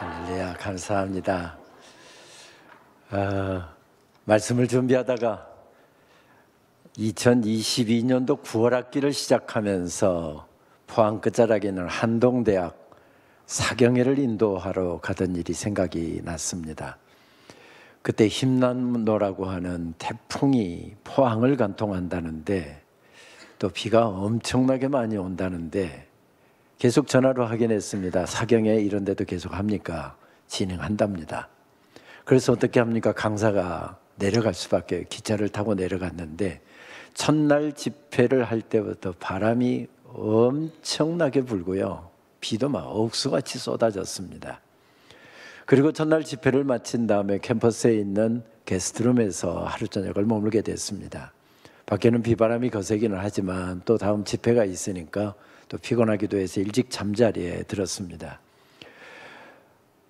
할렐루야, 감사합니다. 말씀을 준비하다가 2022년도 9월 학기를 시작하면서 포항 끝자락에 있는 한동대학 사경회를 인도하러 가던 일이 생각이 났습니다. 그때 힘난노라고 하는 태풍이 포항을 관통한다는데 또 비가 엄청나게 많이 온다는데 계속 전화로 확인했습니다. 사경회 이런 데도 계속 합니까? 진행한답니다. 그래서 어떻게 합니까? 강사가 내려갈 수밖에, 기차를 타고 내려갔는데 첫날 집회를 할 때부터 바람이 엄청나게 불고요, 비도 막 억수같이 쏟아졌습니다. 그리고 첫날 집회를 마친 다음에 캠퍼스에 있는 게스트룸에서 하루 저녁을 머물게 됐습니다. 밖에는 비바람이 거세기는 하지만 또 다음 집회가 있으니까 또 피곤하기도 해서 일찍 잠자리에 들었습니다.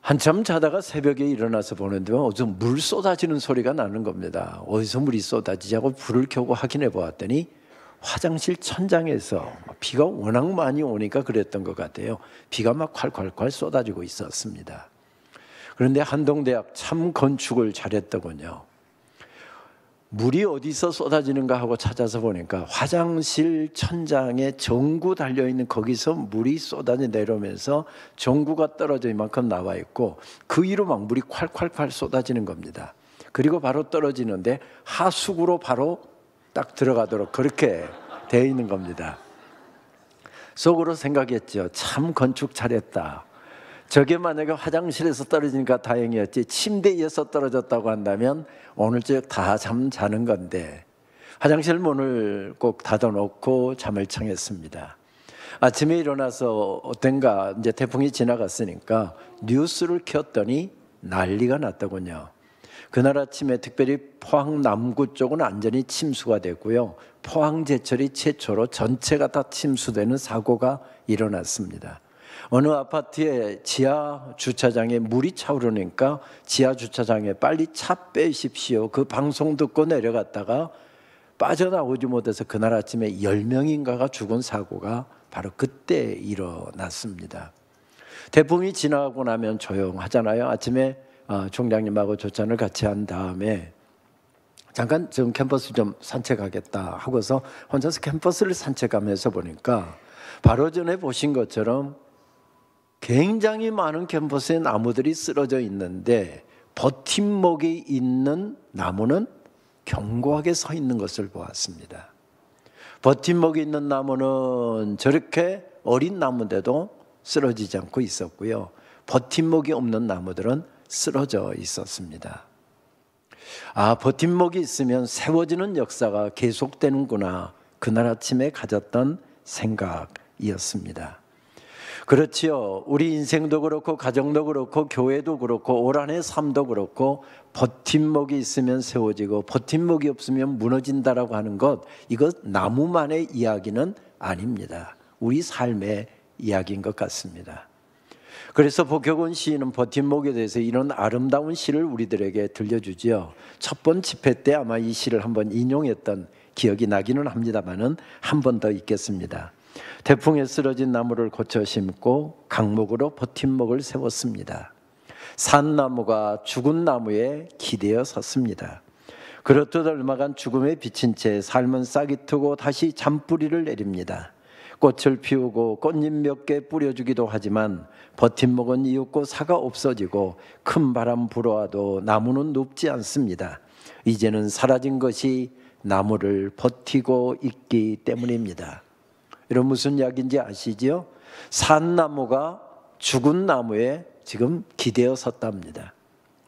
한참 자다가 새벽에 일어나서 보는데 어디서 물 쏟아지는 소리가 나는 겁니다. 어디서 물이 쏟아지지 하고 불을 켜고 확인해 보았더니 화장실 천장에서, 비가 워낙 많이 오니까 그랬던 것 같아요, 비가 막 콸콸콸 쏟아지고 있었습니다. 그런데 한동대학 참 건축을 잘했더군요. 물이 어디서 쏟아지는가 하고 찾아서 보니까 화장실 천장에 전구 달려있는 거기서 물이 쏟아져 내려오면서 전구가 떨어져 이만큼 나와 있고 그 위로 막 물이 콸콸콸 쏟아지는 겁니다. 그리고 바로 떨어지는데 하수구로 바로 딱 들어가도록 그렇게 되어 있는 겁니다. 속으로 생각했죠. 참 건축 잘했다. 저게 만약에 화장실에서 떨어지니까 다행이었지, 침대에서 떨어졌다고 한다면 오늘 저녁 다 잠 자는 건데 화장실 문을 꼭 닫아놓고 잠을 청했습니다. 아침에 일어나서 어땠가, 이제 태풍이 지나갔으니까 뉴스를 켰더니 난리가 났더군요. 그날 아침에 특별히 포항 남구 쪽은 완전히 침수가 됐고요, 포항 제철이 최초로 전체가 다 침수되는 사고가 일어났습니다. 어느 아파트의 지하 주차장에 물이 차오르니까 지하 주차장에 빨리 차 빼십시오, 그 방송 듣고 내려갔다가 빠져나오지 못해서 그날 아침에 10명인가가 죽은 사고가 바로 그때 일어났습니다. 태풍이 지나가고 나면 조용하잖아요. 아침에 총장님하고 조찬을 같이 한 다음에 잠깐 좀 캠퍼스 좀 산책하겠다 하고서 혼자서 캠퍼스를 산책하면서 보니까 바로 전에 보신 것처럼 굉장히 많은 캠퍼스에 나무들이 쓰러져 있는데 버팀목이 있는 나무는 견고하게 서 있는 것을 보았습니다. 버팀목이 있는 나무는 저렇게 어린 나무인데도 쓰러지지 않고 있었고요, 버팀목이 없는 나무들은 쓰러져 있었습니다. 버팀목이 있으면 세워지는 역사가 계속되는구나, 그날 아침에 가졌던 생각이었습니다. 그렇지요. 우리 인생도 그렇고 가정도 그렇고 교회도 그렇고 올 한해 삶도 그렇고 버팀목이 있으면 세워지고 버팀목이 없으면 무너진다라고 하는 것, 이것 나무만의 이야기는 아닙니다. 우리 삶의 이야기인 것 같습니다. 그래서 복효근 시인은 버팀목에 대해서 이런 아름다운 시를 우리들에게 들려주지요. 첫 번 집회 때 아마 이 시를 한번 인용했던 기억이 나기는 합니다만은 한 번 더 읽겠습니다. 태풍에 쓰러진 나무를 고쳐 심고 강목으로 버팀목을 세웠습니다. 산나무가 죽은 나무에 기대어 섰습니다. 그렇듯 얼마간 죽음에 비친 채 삶은 싹이 트고 다시 잔뿌리를 내립니다. 꽃을 피우고 꽃잎 몇 개 뿌려주기도 하지만 버팀목은 이윽고 사가 없어지고 큰 바람 불어와도 나무는 눕지 않습니다. 이제는 사라진 것이 나무를 버티고 있기 때문입니다. 이런 무슨 이야기인지 아시죠? 산나무가 죽은 나무에 지금 기대어 섰답니다.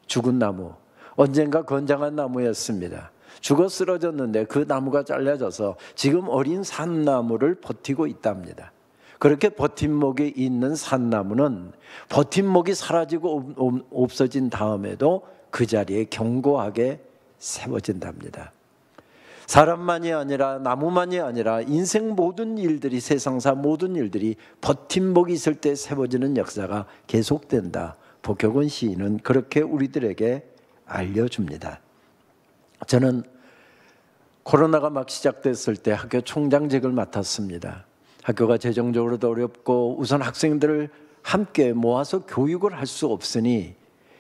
죽은 나무, 언젠가 건장한 나무였습니다. 죽어 쓰러졌는데 그 나무가 잘라져서 지금 어린 산나무를 버티고 있답니다. 그렇게 버팀목이 있는 산나무는 버팀목이 사라지고 없어진 다음에도 그 자리에 견고하게 세워진답니다. 사람만이 아니라 나무만이 아니라 인생 모든 일들이, 세상사 모든 일들이 버팀목이 있을 때 세워지는 역사가 계속된다. 복효근 시인은 그렇게 우리들에게 알려줍니다. 저는 코로나가 막 시작됐을 때 학교 총장직을 맡았습니다. 학교가 재정적으로도 어렵고 우선 학생들을 함께 모아서 교육을 할 수 없으니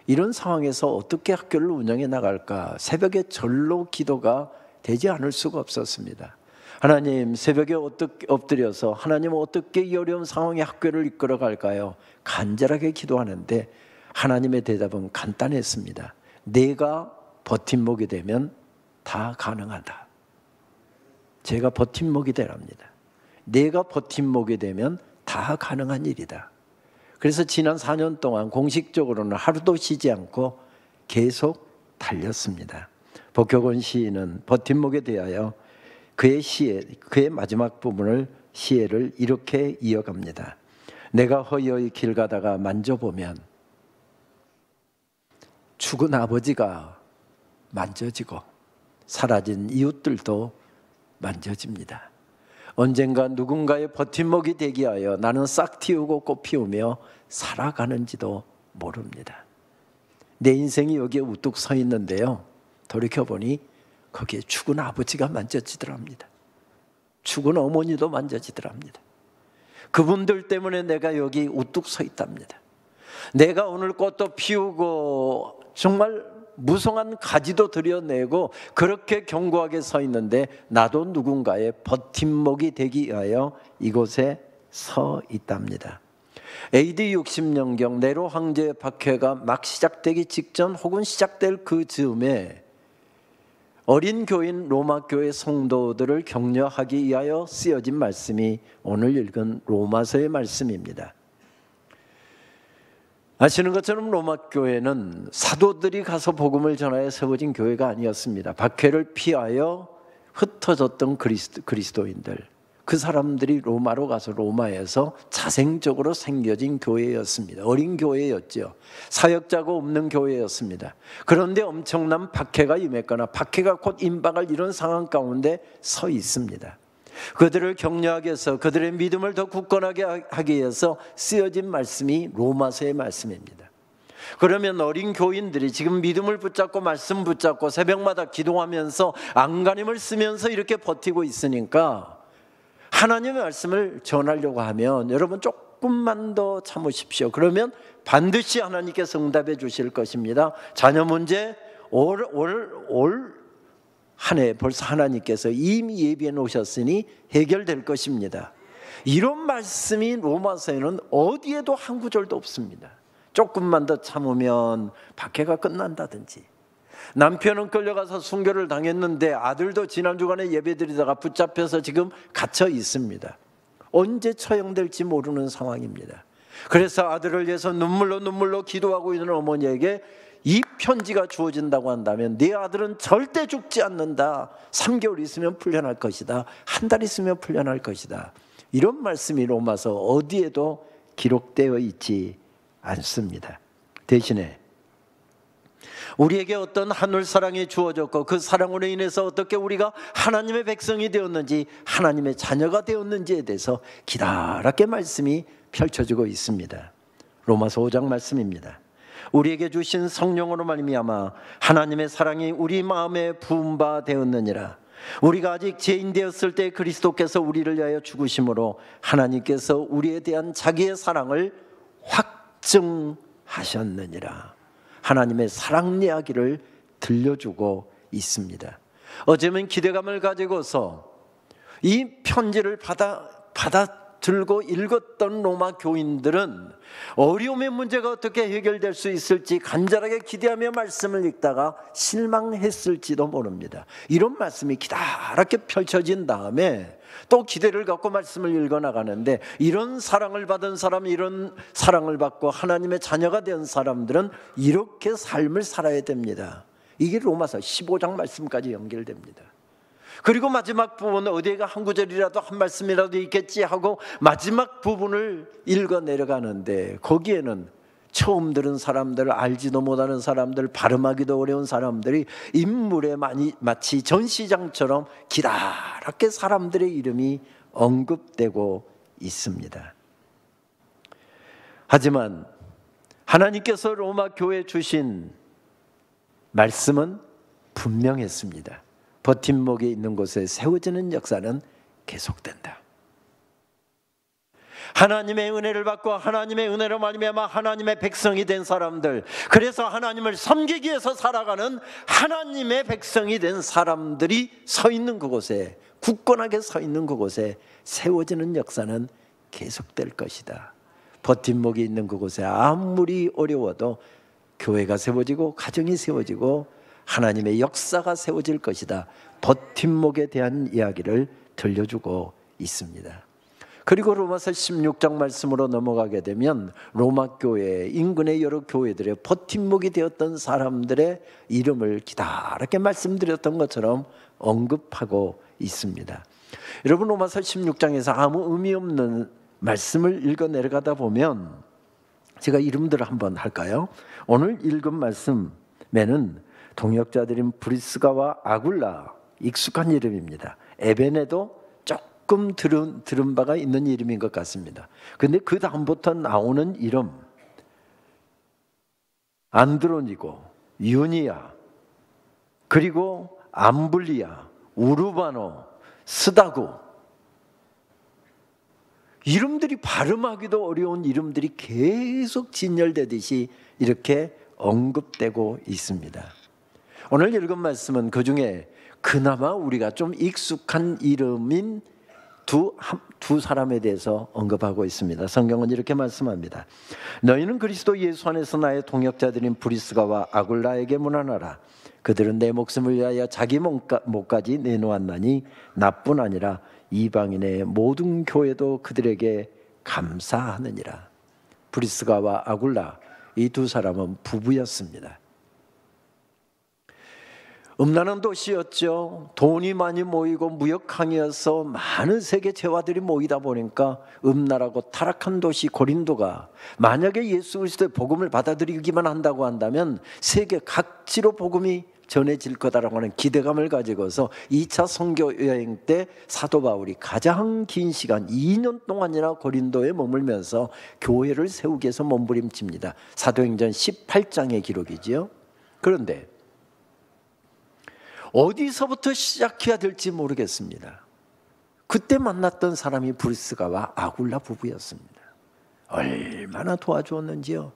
이런 상황에서 어떻게 학교를 운영해 나갈까? 새벽에 절로 기도가 되지 않을 수가 없었습니다. 하나님, 새벽에 어떻게 엎드려서 하나님 어떻게 이 어려운 상황에 학교를 이끌어 갈까요? 간절하게 기도하는데 하나님의 대답은 간단했습니다. 내가 버팀목이 되면 다 가능하다. 제가 버팀목이 되랍니다. 내가 버팀목이 되면 다 가능한 일이다. 그래서 지난 4년 동안 공식적으로는 하루도 쉬지 않고 계속 달렸습니다. 복효건 시인은 버팀목에 대하여 그의 마지막 부분을 시를 이렇게 이어갑니다. 내가 허여이 길 가다가 만져보면 죽은 아버지가 만져지고 사라진 이웃들도 만져집니다. 언젠가 누군가의 버팀목이 되기 위하여 나는 싹 틔우고 꽃 피우며 살아가는지도 모릅니다. 내 인생이 여기에 우뚝 서 있는데요, 돌이켜보니 거기에 죽은 아버지가 만져지더랍니다. 죽은 어머니도 만져지더랍니다. 그분들 때문에 내가 여기 우뚝 서 있답니다. 내가 오늘 꽃도 피우고 정말 무성한 가지도 들여내고 그렇게 견고하게 서 있는데 나도 누군가의 버팀목이 되기 위하여 이곳에 서 있답니다. AD 60년경 네로 황제의 박해가 막 시작되기 직전 혹은 시작될 그 즈음에 어린 교인 로마 교회 성도들을 격려하기 위하여 쓰여진 말씀이 오늘 읽은 로마서의 말씀입니다. 아시는 것처럼 로마 교회는 사도들이 가서 복음을 전하여 세워진 교회가 아니었습니다. 박해를 피하여 흩어졌던 그리스도인들, 그 사람들이 로마로 가서 로마에서 자생적으로 생겨진 교회였습니다. 어린 교회였죠. 사역자가 없는 교회였습니다. 그런데 엄청난 박해가 임했거나 박해가 곧 임박할 이런 상황 가운데 서 있습니다. 그들을 격려하기 위해서, 그들의 믿음을 더 굳건하게 하기 위해서 쓰여진 말씀이 로마서의 말씀입니다. 그러면 어린 교인들이 지금 믿음을 붙잡고 말씀 붙잡고 새벽마다 기도하면서 안간힘을 쓰면서 이렇게 버티고 있으니까 하나님의 말씀을 전하려고 하면 여러분 조금만 더 참으십시오. 그러면 반드시 하나님께서 응답해 주실 것입니다. 자녀 문제 올 한 해 벌써 하나님께서 이미 예비해 놓으셨으니 해결될 것입니다. 이런 말씀이 로마서에는 어디에도 한 구절도 없습니다. 조금만 더 참으면 박해가 끝난다든지, 남편은 끌려가서 순교를 당했는데 아들도 지난 주간에 예배드리다가 붙잡혀서 지금 갇혀 있습니다. 언제 처형될지 모르는 상황입니다. 그래서 아들을 위해서 눈물로 기도하고 있는 어머니에게 이 편지가 주어진다고 한다면 네 아들은 절대 죽지 않는다. 3개월 있으면 풀려날 것이다. 한 달 있으면 풀려날 것이다. 이런 말씀이 로마서 어디에도 기록되어 있지 않습니다. 대신에 우리에게 어떤 하늘 사랑이 주어졌고 그 사랑으로 인해서 어떻게 우리가 하나님의 백성이 되었는지, 하나님의 자녀가 되었는지에 대해서 기다랗게 말씀이 펼쳐지고 있습니다. 로마서 5장 말씀입니다. 우리에게 주신 성령으로 말미암아 하나님의 사랑이 우리 마음에 부은 바 되었느니라. 우리가 아직 죄인 되었을 때 그리스도께서 우리를 위하여 죽으심으로 하나님께서 우리에 대한 자기의 사랑을 확증하셨느니라. 하나님의 사랑 이야기를 들려주고 있습니다. 어쩌면 기대감을 가지고서 이 편지를 받아 들고 읽었던 로마 교인들은 어려움의 문제가 어떻게 해결될 수 있을지 간절하게 기대하며 말씀을 읽다가 실망했을지도 모릅니다. 이런 말씀이 기다랗게 펼쳐진 다음에 또 기대를 갖고 말씀을 읽어나가는데, 이런 사랑을 받은 사람, 이런 사랑을 받고 하나님의 자녀가 된 사람들은 이렇게 삶을 살아야 됩니다. 이게 로마서 15장 말씀까지 연결됩니다. 그리고 마지막 부분, 어디가 한 구절이라도 한 말씀이라도 있겠지 하고 마지막 부분을 읽어 내려가는데, 거기에는 처음 들은 사람들, 알지도 못하는 사람들, 발음하기도 어려운 사람들이 인물에 마치 전시장처럼 기다랗게 사람들의 이름이 언급되고 있습니다. 하지만 하나님께서 로마 교회에 주신 말씀은 분명했습니다. 버팀목에 있는 곳에 세워지는 역사는 계속된다. 하나님의 은혜를 받고 하나님의 은혜로 말미암아 하나님의 백성이 된 사람들, 그래서 하나님을 섬기기 위해서 살아가는 하나님의 백성이 된 사람들이 서 있는 그곳에, 굳건하게 서 있는 그곳에 세워지는 역사는 계속될 것이다. 버팀목이 있는 그곳에 아무리 어려워도 교회가 세워지고 가정이 세워지고 하나님의 역사가 세워질 것이다. 버팀목에 대한 이야기를 들려주고 있습니다. 그리고 로마서 16장 말씀으로 넘어가게 되면 로마 교회 인근의 여러 교회들의 버팀목이 되었던 사람들의 이름을 기다랗게 말씀드렸던 것처럼 언급하고 있습니다. 여러분, 로마서 16장에서 아무 의미 없는 말씀을 읽어 내려가다 보면 제가 이름들을 한번 할까요? 오늘 읽은 말씀에는 동역자들인 브리스가와 아굴라, 익숙한 이름입니다. 에베네도 조금 들은 바가 있는 이름인 것 같습니다. 근데 그 다음부터 나오는 이름, 안드로니고, 유니아, 그리고 암블리아, 우르바노, 스다구, 이름들이 발음하기도 어려운 이름들이 계속 진열되듯이 이렇게 언급되고 있습니다. 오늘 읽은 말씀은 그 중에 그나마 우리가 좀 익숙한 이름인 두 사람에 대해서 언급하고 있습니다. 성경은 이렇게 말씀합니다. 너희는 그리스도 예수 안에서 나의 동역자들인 브리스가와 아굴라에게 문안하라. 그들은 내 목숨을 위하여 자기 몸까지 내놓았나니 나뿐 아니라 이방인의 모든 교회도 그들에게 감사하느니라. 브리스가와 아굴라, 이 두 사람은 부부였습니다. 음란한 도시였죠. 돈이 많이 모이고 무역항이어서 많은 세계 재화들이 모이다 보니까 음란하고 타락한 도시 고린도가 만약에 예수 그리스도의 복음을 받아들이기만 한다고 한다면 세계 각지로 복음이 전해질 거다라고 하는 기대감을 가지고서 2차 선교 여행 때 사도 바울이 가장 긴 시간 2년 동안이나 고린도에 머물면서 교회를 세우기 위해서 몸부림칩니다. 사도행전 18장의 기록이지요. 그런데 어디서부터 시작해야 될지 모르겠습니다. 그때 만났던 사람이 브리스가와 아굴라 부부였습니다. 얼마나 도와주었는지요.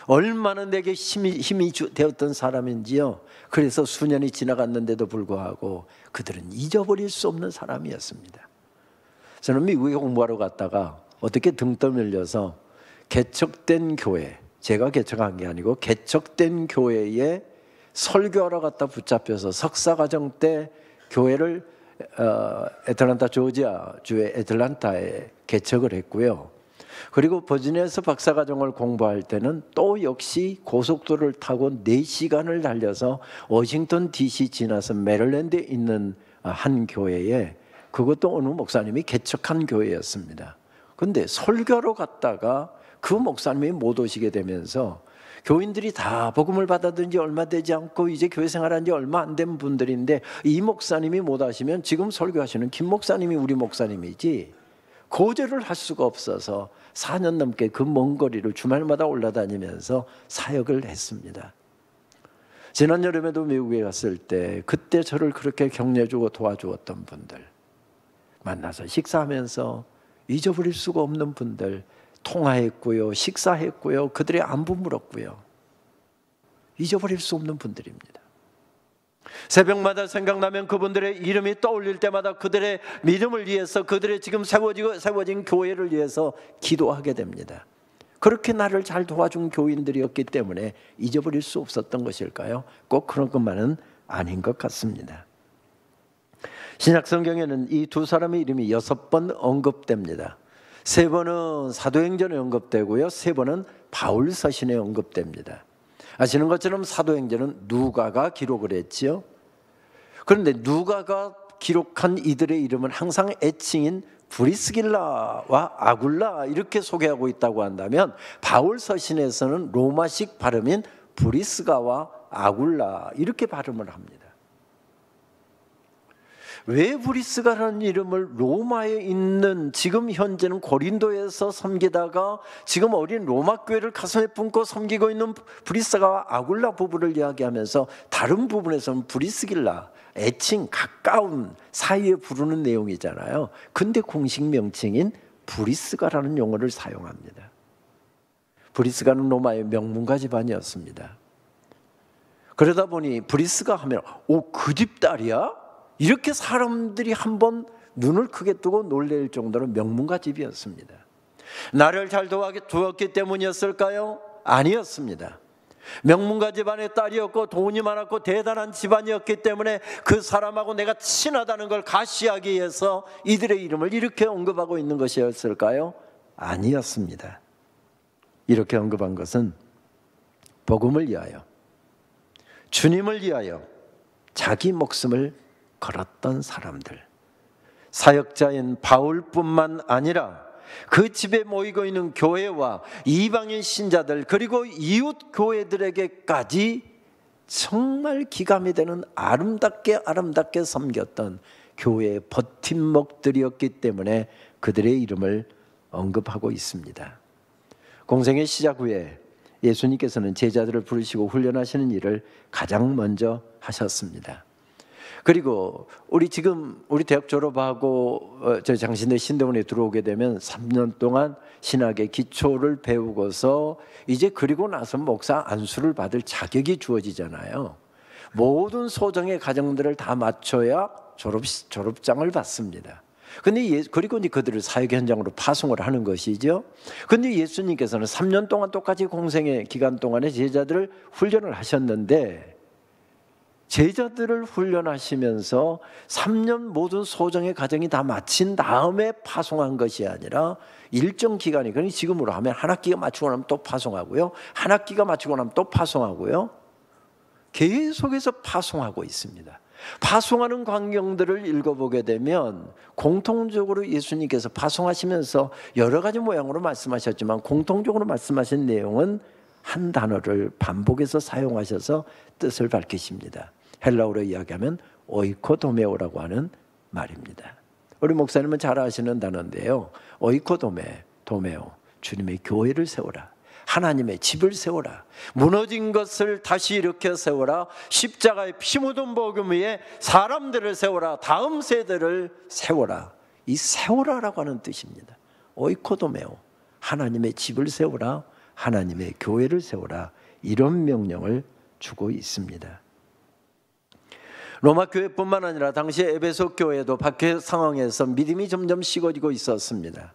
얼마나 내게 힘이 되었던 사람인지요. 그래서 수년이 지나갔는데도 불구하고 그들은 잊어버릴 수 없는 사람이었습니다. 저는 미국에 공부하러 갔다가 어떻게 등 떠밀려서 개척된 교회, 제가 개척한 게 아니고 개척된 교회에 설교하러 갔다 붙잡혀서 석사과정 때 교회를 애틀란타 조지아 주의 애틀란타에 개척을 했고요. 그리고 버지니아에서 박사과정을 공부할 때는 또 역시 고속도로를 타고 4시간을 달려서 워싱턴 DC 지나서 메릴랜드에 있는 한 교회에, 그것도 어느 목사님이 개척한 교회였습니다. 그런데 설교로 갔다가 그 목사님이 못 오시게 되면서 교인들이 다 복음을 받아들인 지 얼마 되지 않고 이제 교회 생활한 지 얼마 안 된 분들인데 이 목사님이 못 하시면 지금 설교하시는 김 목사님이 우리 목사님이지 거절을 할 수가 없어서 4년 넘게 그 먼 거리를 주말마다 올라다니면서 사역을 했습니다. 지난 여름에도 미국에 갔을 때 그때 저를 그렇게 격려주고 도와주었던 분들 만나서 식사하면서 잊어버릴 수가 없는 분들 통화했고요, 식사했고요, 그들의 안부 물었고요. 잊어버릴 수 없는 분들입니다. 새벽마다 생각나면 그분들의 이름이 떠올릴 때마다 그들의 믿음을 위해서, 그들의 지금 세워진 교회를 위해서 기도하게 됩니다. 그렇게 나를 잘 도와준 교인들이었기 때문에 잊어버릴 수 없었던 것일까요? 꼭 그런 것만은 아닌 것 같습니다. 신약 성경에는 이 두 사람의 이름이 6번 언급됩니다. 3번은 사도행전에 언급되고요, 3번은 바울서신에 언급됩니다. 아시는 것처럼 사도행전은 누가가 기록을 했지요. 그런데 누가가 기록한 이들의 이름은 항상 애칭인 브리스길라와 아굴라 이렇게 소개하고 있다고 한다면 바울서신에서는 로마식 발음인 브리스가와 아굴라 이렇게 발음을 합니다. 왜 브리스가라는 이름을 로마에 있는, 지금 현재는 고린도에서 섬기다가 지금 어린 로마 교회를 가슴에 품고 섬기고 있는 브리스가와 아굴라 부부를 이야기하면서 다른 부분에서는 브리스길라, 애칭, 가까운 사이에 부르는 내용이잖아요. 근데 공식 명칭인 브리스가라는 용어를 사용합니다. 브리스가는 로마의 명문가 집안이었습니다. 그러다 보니 브리스가 하면 그 집 딸이야? 이렇게 사람들이 한번 눈을 크게 뜨고 놀랄 정도로 명문가 집이었습니다. 나를 잘 도왔기 때문이었을까요? 아니었습니다. 명문가 집안의 딸이었고 돈이 많았고 대단한 집안이었기 때문에 그 사람하고 내가 친하다는 걸 가시하기 위해서 이들의 이름을 이렇게 언급하고 있는 것이었을까요? 아니었습니다. 이렇게 언급한 것은 복음을 위하여, 주님을 위하여 자기 목숨을 걸었던 사람들, 사역자인 바울뿐만 아니라 그 집에 모이고 있는 교회와 이방인 신자들 그리고 이웃 교회들에게까지 정말 기감이 되는 아름답게 섬겼던 교회의 버팀목들이었기 때문에 그들의 이름을 언급하고 있습니다. 공생의 시작 후에 예수님께서는 제자들을 부르시고 훈련하시는 일을 가장 먼저 하셨습니다. 그리고 우리 대학 졸업하고 저 장신대 신대원에 들어오게 되면 3년 동안 신학의 기초를 배우고서 이제 그리고 나서 목사 안수를 받을 자격이 주어지잖아요. 모든 소정의 과정들을 다 마쳐야 졸업장을 받습니다. 그리고 이제 그들을 사역 현장으로 파송을 하는 것이죠. 근데 예수님께서는 3년 동안 똑같이 공생의 기간 동안에 제자들을 훈련을 하셨는데, 제자들을 훈련하시면서 3년 모든 소정의 과정이 다 마친 다음에 파송한 것이 아니라 일정 기간이, 그러니 지금으로 하면 한 학기가 마치고 나면 또 파송하고요, 한 학기가 마치고 나면 또 파송하고요, 계속해서 파송하고 있습니다. 파송하는 광경들을 읽어보게 되면 공통적으로 예수님께서 파송하시면서 여러 가지 모양으로 말씀하셨지만 공통적으로 말씀하신 내용은 한 단어를 반복해서 사용하셔서 뜻을 밝히십니다. 헬라어로 이야기하면 오이코도메오라고 하는 말입니다. 우리 목사님은 잘 아시는 단어인데요, 오이코도메오, 주님의 교회를 세워라, 하나님의 집을 세워라, 무너진 것을 다시 일으켜 세워라, 십자가의 피 묻은 복음 위에 사람들을 세워라, 다음 세대를 세워라. 이 세워라라고 하는 뜻입니다. 오이코도메오, 하나님의 집을 세워라, 하나님의 교회를 세워라, 이런 명령을 주고 있습니다. 로마 교회뿐만 아니라 당시 에베소 교회도 박해 상황에서 믿음이 점점 식어지고 있었습니다.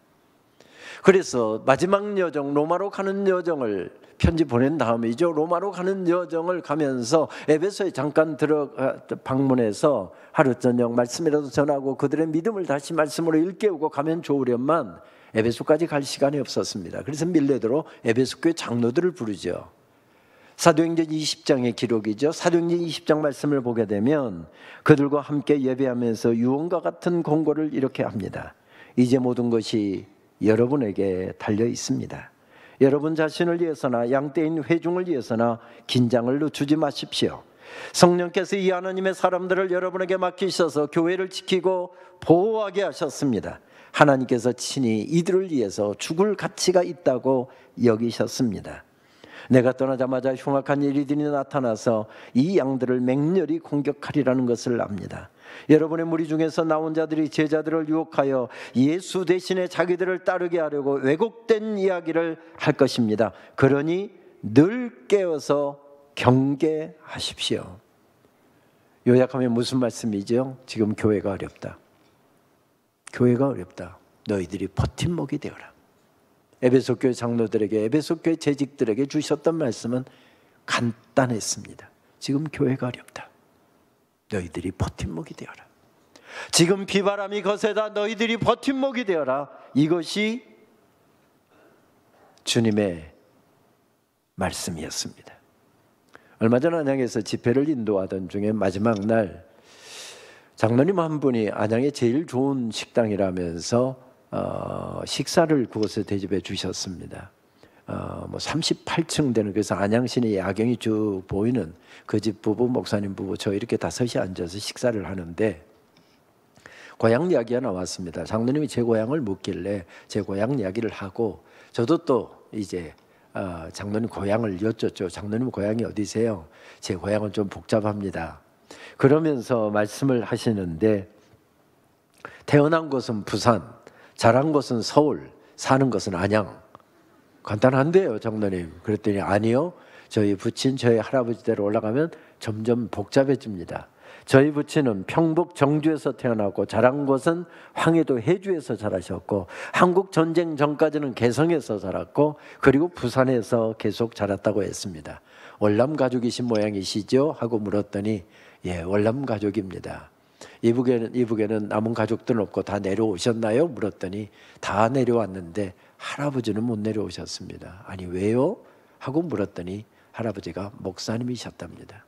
그래서 마지막 여정, 로마로 가는 여정을 편지 보낸 다음이죠. 로마로 가는 여정을 가면서 에베소에 잠깐 방문해서 하루 저녁 말씀이라도 전하고 그들의 믿음을 다시 말씀으로 일깨우고 가면 좋으련만 에베소까지 갈 시간이 없었습니다. 그래서 밀레도로 에베소 교회 장로들을 부르죠. 사도행전 20장의 기록이죠. 사도행전 20장 말씀을 보게 되면 그들과 함께 예배하면서 유언과 같은 권고를 이렇게 합니다. 이제 모든 것이 여러분에게 달려 있습니다. 여러분 자신을 위해서나 양떼인 회중을 위해서나 긴장을 늦추지 마십시오. 성령께서 이 하나님의 사람들을 여러분에게 맡기셔서 교회를 지키고 보호하게 하셨습니다. 하나님께서 친히 이들을 위해서 죽을 가치가 있다고 여기셨습니다. 내가 떠나자마자 흉악한 일들이 나타나서 이 양들을 맹렬히 공격하리라는 것을 압니다. 여러분의 무리 중에서 나온 자들이 제자들을 유혹하여 예수 대신에 자기들을 따르게 하려고 왜곡된 이야기를 할 것입니다. 그러니 늘 깨어서 경계하십시오. 요약하면 무슨 말씀이죠? 지금 교회가 어렵다. 교회가 어렵다. 너희들이 버팀목이 되어라. 에베소 교회 장로들에게, 에베소 교회 재직들에게 주셨던 말씀은 간단했습니다. 지금 교회가 어렵다. 너희들이 버팀목이 되어라. 지금 비바람이 거세다. 너희들이 버팀목이 되어라. 이것이 주님의 말씀이었습니다. 얼마 전 안양에서 집회를 인도하던 중에 마지막 날 장로님 한 분이 안양의 제일 좋은 식당이라면서 식사를 그곳에 대접해 주셨습니다. 38층 되는, 그래서 안양시내 야경이 쭉 보이는 그 집 부부, 목사님 부부, 저 이렇게 다섯이 앉아서 식사를 하는데 고향 이야기가 나왔습니다. 장로님이 제 고향을 묻길래 제 고향 이야기를 하고, 저도 또 이제 장로님 고향을 여쭙죠. 장로님 고향이 어디세요? 제 고향은 좀 복잡합니다. 그러면서 말씀을 하시는데 태어난 곳은 부산, 자란 곳은 서울, 사는 것은 안양. 간단한데요, 장로님. 그랬더니 아니요. 저희 부친 저희 할아버지대로 올라가면 점점 복잡해집니다. 저희 부친은 평북 정주에서 태어났고 자란 곳은 황해도 해주에서 자라셨고 한국 전쟁 전까지는 개성에서 자랐고 그리고 부산에서 계속 자랐다고 했습니다. 월남 가족이신 모양이시죠? 하고 물었더니 예, 월남 가족입니다. 이북에는 남은 가족들은 없고 다 내려오셨나요? 물었더니 다 내려왔는데 할아버지는 못 내려오셨습니다. 아니 왜요? 하고 물었더니 할아버지가 목사님이셨답니다.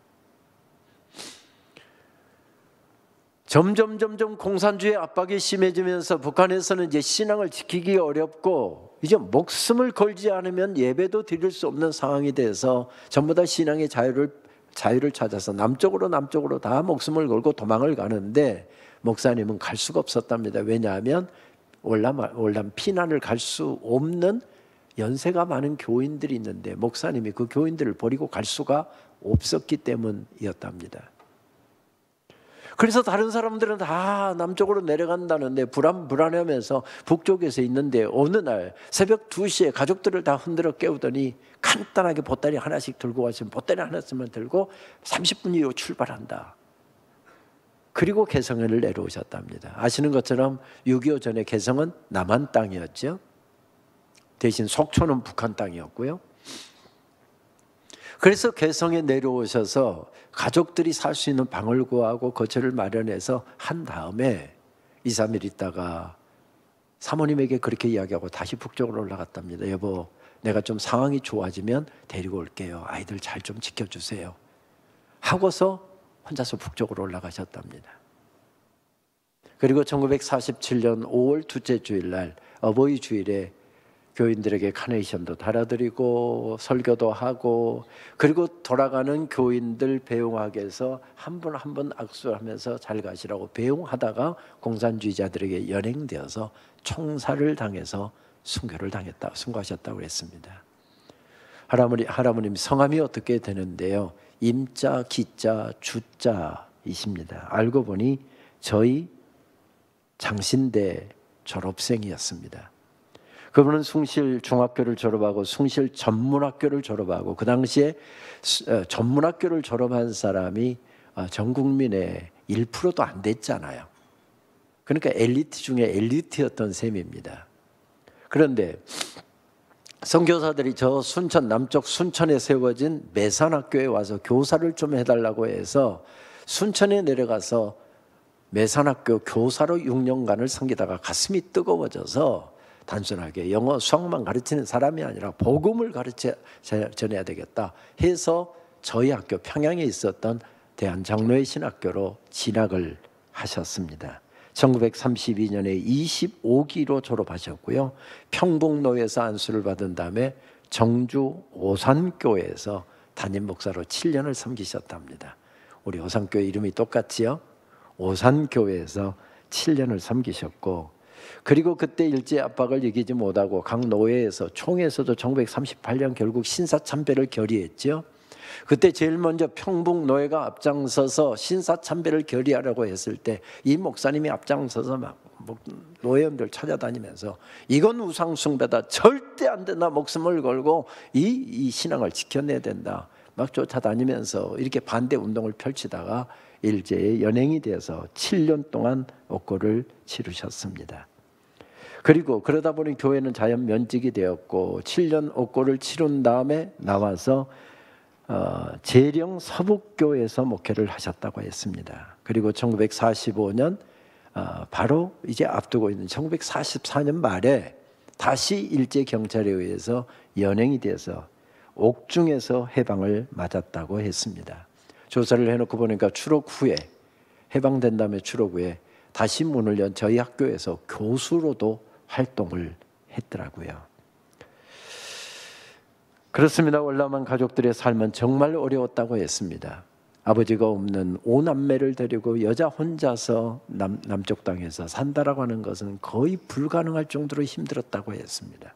점점 공산주의 압박이 심해지면서 북한에서는 이제 신앙을 지키기 어렵고 이제 목숨을 걸지 않으면 예배도 드릴 수 없는 상황이 돼서 전부 다 신앙의 자유를 찾아서 남쪽으로 다 목숨을 걸고 도망을 가는데 목사님은 갈 수가 없었답니다. 왜냐하면 월남 피난을 갈 수 없는 연세가 많은 교인들이 있는데 목사님이 그 교인들을 버리고 갈 수가 없었기 때문이었답니다. 그래서 다른 사람들은 다 남쪽으로 내려간다는데 불안해하면서 북쪽에서 있는데 어느 날 새벽 2시에 가족들을 다 흔들어 깨우더니 간단하게 보따리 하나씩 들고 왔으면 보따리 하나씩만 들고 30분 이후 출발한다. 그리고 개성을 내려오셨답니다. 아시는 것처럼 6.25 전에 개성은 남한 땅이었죠. 대신 속초는 북한 땅이었고요. 그래서 개성에 내려오셔서 가족들이 살 수 있는 방을 구하고 거처를 마련해서 한 다음에 2, 3일 있다가 사모님에게 그렇게 이야기하고 다시 북쪽으로 올라갔답니다. 여보, 내가 좀 상황이 좋아지면 데리고 올게요. 아이들 잘 좀 지켜주세요. 하고서 혼자서 북쪽으로 올라가셨답니다. 그리고 1947년 5월 둘째 주일날 어버이 주일에 교인들에게 카네이션도 달아드리고 설교도 하고 그리고 돌아가는 교인들 배웅하기 위해서 한 분 한 분 악수하면서 잘 가시라고 배웅하다가 공산주의자들에게 연행되어서 총살을 당해서 순교하셨다고 했습니다. 할아버님 성함이 어떻게 되는데요? 임자, 기자, 주자이십니다. 알고 보니 저희 장신대 졸업생이었습니다. 그분은 숭실 중학교를 졸업하고 숭실 전문학교를 졸업하고 그 당시에 전문학교를 졸업한 사람이 전 국민의 1%도 안 됐잖아요. 그러니까 엘리트 중에 엘리트였던 셈입니다. 그런데 선교사들이 저 순천 남쪽 순천에 세워진 매산학교에 와서 교사를 좀 해달라고 해서 순천에 내려가서 매산학교 교사로 6년간을 섬기다가 가슴이 뜨거워져서 단순하게 영어 수학만 가르치는 사람이 아니라 복음을 전해야 되겠다 해서 저희 학교 평양에 있었던 대한장로회 신학교로 진학을 하셨습니다. 1932년에 25기로 졸업하셨고요. 평북노회에서 안수를 받은 다음에 정주 오산교회에서 담임 목사로 7년을 섬기셨답니다. 우리 오산교회 이름이 똑같지요? 오산교회에서 7년을 섬기셨고 그리고 그때 일제 압박을 이기지 못하고 각 노회에서 총회에서도 1938년 결국 신사참배를 결의했죠. 그때 제일 먼저 평북노회가 앞장서서 신사참배를 결의하라고 했을 때 이 목사님이 앞장서서 막 노회원들 찾아다니면서 이건 우상숭배다, 절대 안 된다, 목숨을 걸고 이 신앙을 지켜내야 된다 막 쫓아다니면서 이렇게 반대 운동을 펼치다가 일제에 연행이 돼서 7년 동안 옥고를 치르셨습니다. 그리고 그러다 보니 교회는 자연 면직이 되었고 7년 옥고를 치른 다음에 나와서 재령 서북교에서 목회를 하셨다고 했습니다. 그리고 1945년 바로 이제 앞두고 있는 1944년 말에 다시 일제경찰에 의해서 연행이 돼서 옥중에서 해방을 맞았다고 했습니다. 조사를 해놓고 보니까 추록 후에 해방된 다음에 추록 후에 다시 문을 연 저희 학교에서 교수로도 활동을 했더라고요. 그렇습니다. 월남한 가족들의 삶은 정말 어려웠다고 했습니다. 아버지가 없는 5남매를 데리고 여자 혼자서 남쪽 땅에서 산다라고 하는 것은 거의 불가능할 정도로 힘들었다고 했습니다.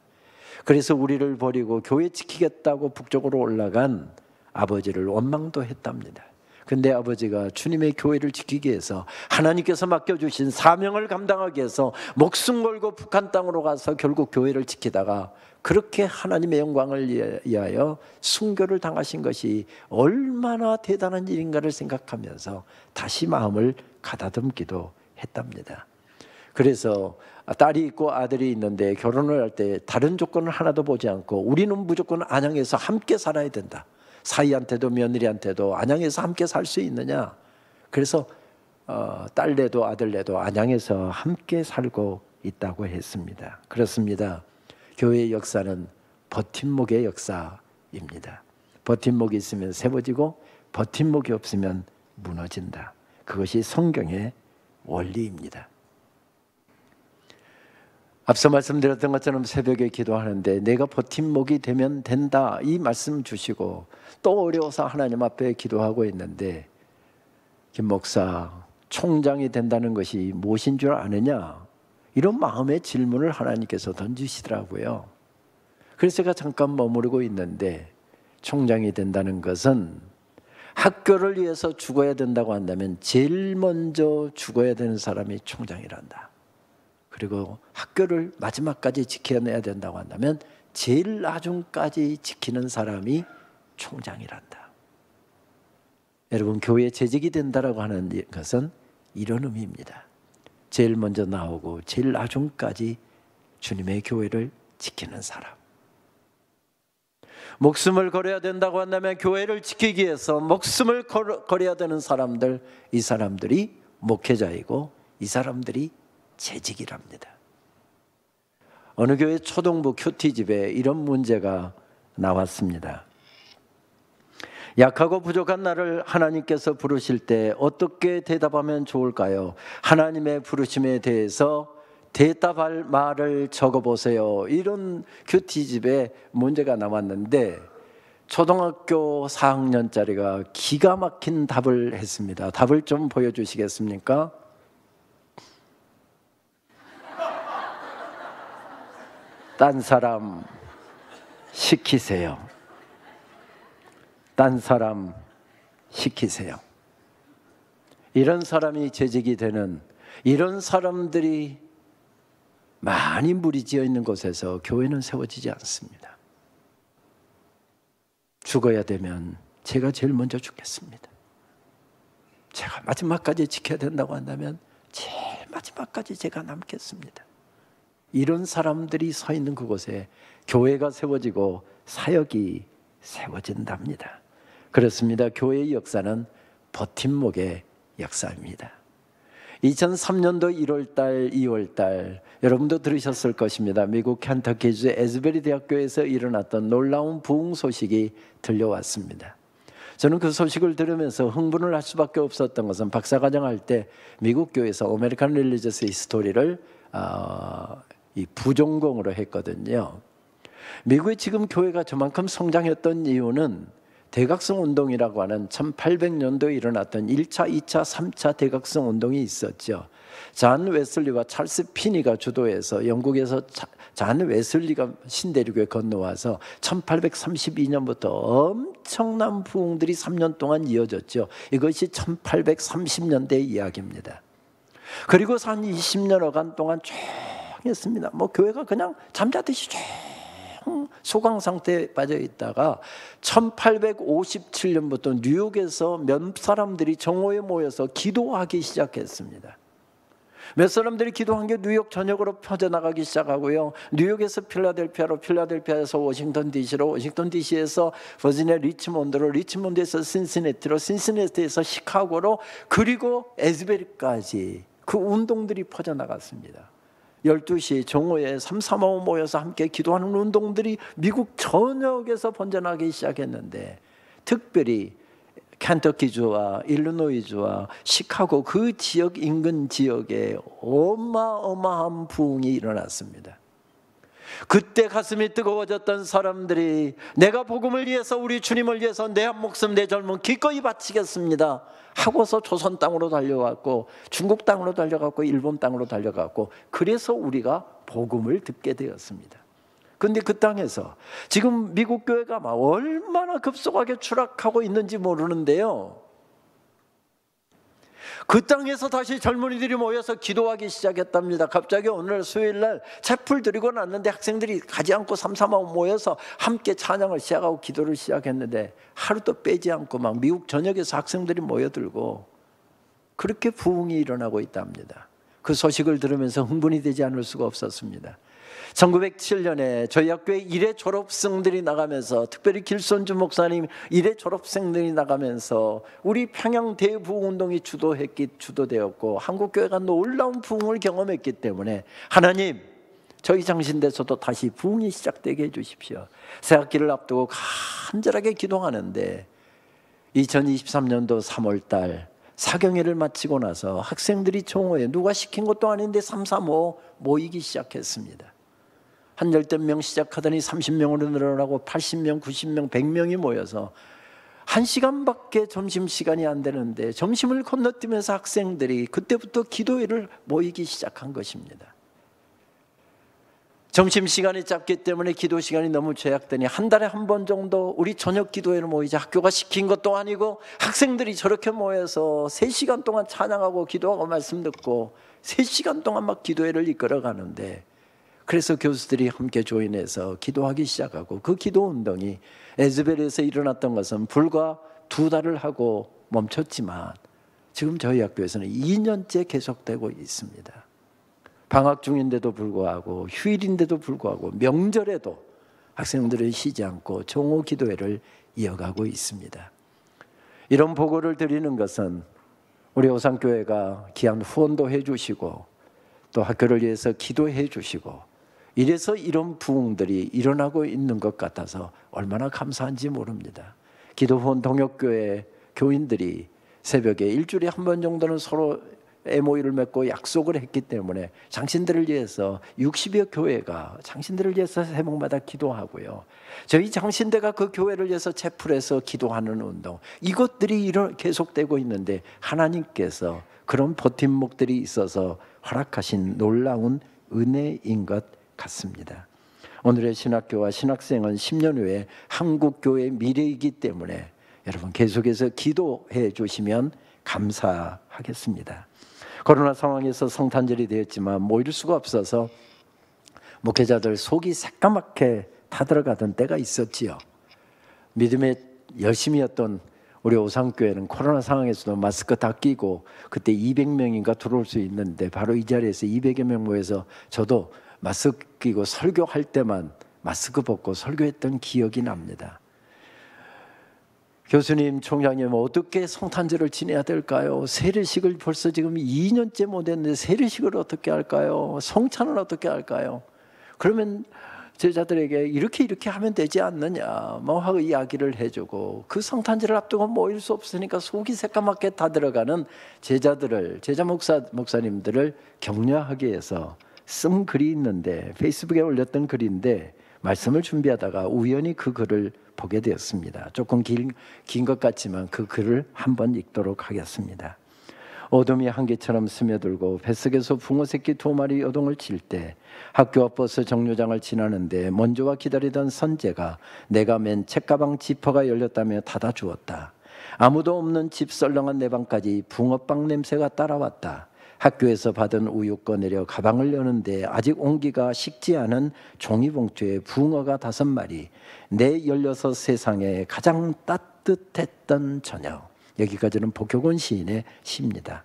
그래서 우리를 버리고 교회 지키겠다고 북쪽으로 올라간 아버지를 원망도 했답니다. 근데 아버지가 주님의 교회를 지키기 위해서 하나님께서 맡겨주신 사명을 감당하기 위해서 목숨 걸고 북한 땅으로 가서 결국 교회를 지키다가 그렇게 하나님의 영광을 위하여 순교를 당하신 것이 얼마나 대단한 일인가를 생각하면서 다시 마음을 가다듬기도 했답니다. 그래서 딸이 있고 아들이 있는데 결혼을 할 때 다른 조건을 하나도 보지 않고 우리는 무조건 안양에서 함께 살아야 된다. 사위한테도 며느리한테도 안양에서 함께 살 수 있느냐. 그래서 딸내도 아들내도 안양에서 함께 살고 있다고 했습니다. 그렇습니다. 교회의 역사는 버팀목의 역사입니다. 버팀목이 있으면 세워지고 버팀목이 없으면 무너진다. 그것이 성경의 원리입니다. 앞서 말씀드렸던 것처럼 새벽에 기도하는데 내가 버팀목이 되면 된다 이 말씀 주시고 또 어려워서 하나님 앞에 기도하고 있는데 김 목사 총장이 된다는 것이 무엇인 줄 아느냐 이런 마음의 질문을 하나님께서 던지시더라고요. 그래서 제가 잠깐 머무르고 있는데 총장이 된다는 것은 학교를 위해서 죽어야 된다고 한다면 제일 먼저 죽어야 되는 사람이 총장이란다. 그리고 학교를 마지막까지 지켜내야 된다고 한다면 제일 나중까지 지키는 사람이 총장이란다. 여러분 교회에 재직이 된다라고 하는 것은 이런 의미입니다. 제일 먼저 나오고 제일 나중까지 주님의 교회를 지키는 사람. 목숨을 걸어야 된다고 한다면 교회를 지키기 위해서 목숨을 걸어야 되는 사람들, 이 사람들이 목회자이고 이 사람들이 재직이랍니다. 어느 교회 초등부 큐티집에 이런 문제가 나왔습니다. 약하고 부족한 나를 하나님께서 부르실 때 어떻게 대답하면 좋을까요? 하나님의 부르심에 대해서 대답할 말을 적어보세요. 이런 큐티집에 문제가 나왔는데 초등학교 4학년짜리가 기가 막힌 답을 했습니다. 답을 좀 보여주시겠습니까? 딴 사람 시키세요. 딴 사람 시키세요. 이런 사람이 재직이 되는 이런 사람들이 많이 무리지어 있는 곳에서 교회는 세워지지 않습니다. 죽어야 되면 제가 제일 먼저 죽겠습니다. 제가 마지막까지 지켜야 된다고 한다면 제일 마지막까지 제가 남겠습니다. 이런 사람들이 서 있는 그곳에 교회가 세워지고 사역이 세워진답니다. 그렇습니다. 교회의 역사는 버팀목의 역사입니다. 2003년도 1월달, 2월달 여러분도 들으셨을 것입니다. 미국 켄터키주 에즈베리 대학교에서 일어났던 놀라운 부흥 소식이 들려왔습니다. 저는 그 소식을 들으면서 흥분을 할 수밖에 없었던 것은 박사과정 할 때 미국 교회에서 아메리칸 릴리저스 히스토리를 이 부전공으로 했거든요. 미국의 지금 교회가 저만큼 성장했던 이유는 대각성 운동이라고 하는 1800년도에 일어났던 1차, 2차, 3차 대각성 운동이 있었죠. 잔 웨슬리와 찰스 피니가 주도해서 영국에서 잔 웨슬리가 신대륙에 건너와서 1832년부터 엄청난 부흥들이 3년 동안 이어졌죠. 이것이 1830년대 이야기입니다. 그리고 한 20년여간 동안 쭉 했습니다. 뭐 교회가 그냥 잠자듯이 쭉 소강 상태에 빠져 있다가 1857년부터 뉴욕에서 몇 사람들이 정오에 모여서 기도하기 시작했습니다. 몇 사람들이 기도한 게 뉴욕 전역으로 퍼져나가기 시작하고요. 뉴욕에서 필라델피아로, 필라델피아에서 워싱턴 DC로, 워싱턴 DC에서 버지니아 리치몬드로, 리치몬드에서 신시내티로, 신시내티에서 시카고로, 그리고 에즈베리까지 그 운동들이 퍼져나갔습니다. 12시 정오에 335 모여서 함께 기도하는 운동들이 미국 전역에서 번져나기 시작했는데 특별히 켄터키주와 일리노이주와 시카고 그 지역 인근 지역에 어마어마한 부흥이 일어났습니다. 그때 가슴이 뜨거워졌던 사람들이 내가 복음을 위해서 우리 주님을 위해서 내 한 목숨 내 젊음 기꺼이 바치겠습니다 하고서 조선 땅으로 달려갔고 중국 땅으로 달려갔고 일본 땅으로 달려갔고 그래서 우리가 복음을 듣게 되었습니다. 그런데 그 땅에서 지금 미국 교회가 막 얼마나 급속하게 추락하고 있는지 모르는데요. 그 땅에서 다시 젊은이들이 모여서 기도하기 시작했답니다. 갑자기 오늘 수요일날 채플 드리고 났는데 학생들이 가지 않고 삼삼오오 모여서 함께 찬양을 시작하고 기도를 시작했는데 하루도 빼지 않고 막 미국 전역에서 학생들이 모여들고 그렇게 부흥이 일어나고 있답니다. 그 소식을 들으면서 흥분이 되지 않을 수가 없었습니다. 1907년에 저희 학교에 일회 졸업생들이 나가면서, 특별히 길손주 목사님 일회 졸업생들이 나가면서 우리 평양 대부흥운동이 주도되었고 한국교회가 놀라운 부흥을 경험했기 때문에 하나님, 저희 장신대에서도 다시 부흥이 시작되게 해주십시오. 새학기를 앞두고 간절하게 기도하는데 2023년도 3월달 사경회를 마치고 나서 학생들이 종호에 누가 시킨 것도 아닌데 335 모이기 시작했습니다. 한 10명 시작하더니 30명으로 늘어나고 80명, 90명, 100명이 모여서 1시간밖에 점심시간이 안 되는데 점심을 건너뛰면서 학생들이 그때부터 기도회를 모이기 시작한 것입니다. 점심시간이 짧기 때문에 기도시간이 너무 제약되니 한 달에 한 번 정도 우리 저녁 기도회를 모이자. 학교가 시킨 것도 아니고 학생들이 저렇게 모여서 3시간 동안 찬양하고 기도하고 말씀 듣고 3시간 동안 막 기도회를 이끌어 가는데, 그래서 교수들이 함께 조인해서 기도하기 시작하고 그 기도운동이 에즈벨에서 일어났던 것은 불과 2달을 하고 멈췄지만 지금 저희 학교에서는 2년째 계속되고 있습니다. 방학 중인데도 불구하고, 휴일인데도 불구하고, 명절에도 학생들은 쉬지 않고 종호 기도회를 이어가고 있습니다. 이런 보고를 드리는 것은 우리 오산교회가 귀한 후원도 해주시고 또 학교를 위해서 기도해 주시고 이래서 이런 부흥들이 일어나고 있는 것 같아서 얼마나 감사한지 모릅니다. 기도후원 동역교회 교인들이 새벽에 일주일에 한 번 정도는 서로 MOU를 맺고 약속을 했기 때문에 장신들을 위해서 60여 교회가 장신들을 위해서 새벽마다 기도하고요. 저희 장신대가 그 교회를 위해서 채플해서 기도하는 운동, 이것들이 계속되고 있는데 하나님께서 그런 버팀목들이 있어서 허락하신 놀라운 은혜인 것 같습니다. 오늘의 신학교와 신학생은 10년 후에 한국교회의 미래이기 때문에 여러분 계속해서 기도해 주시면 감사하겠습니다. 코로나 상황에서 성탄절이 되었지만 모일 수가 없어서 목회자들 속이 새까맣게 타들어가던 때가 있었지요. 믿음에 열심히 했던 우리 오산교회는 코로나 상황에서도 마스크 다 끼고 그때 200명인가 들어올 수 있는데 바로 이 자리에서 200여 명 모여서 저도 마스크 끼고 설교할 때만 마스크 벗고 설교했던 기억이 납니다. 교수님, 총장님, 어떻게 성탄절을 지내야 될까요? 세례식을 벌써 지금 2년째 못했는데 세례식을 어떻게 할까요? 성찬은 어떻게 할까요? 그러면 제자들에게 이렇게 하면 되지 않느냐 뭐 이야기를 해주고, 그 성탄절을 앞두고 모일 수 없으니까 속이 새까맣게 다 들어가는 제자 목사님들을 격려하기 위해서 쓴 글이 있는데, 페이스북에 올렸던 글인데 말씀을 준비하다가 우연히 그 글을 보게 되었습니다. 조금 긴 것 같지만 그 글을 한번 읽도록 하겠습니다. 어둠이 한기처럼 스며들고 뱃속에서 붕어 새끼 2마리 요동을 칠 때 학교 앞 버스 정류장을 지나는데 먼저 와 기다리던 선재가 내가 맨 책가방 지퍼가 열렸다며 닫아 주었다. 아무도 없는 집 썰렁한 내 방까지 붕어빵 냄새가 따라왔다. 학교에서 받은 우유 꺼내려 가방을 여는데 아직 온기가 식지 않은 종이봉투에 붕어가 5마리. 내 16 세상에 가장 따뜻했던 저녁. 여기까지는 복효곤 시인의 시입니다.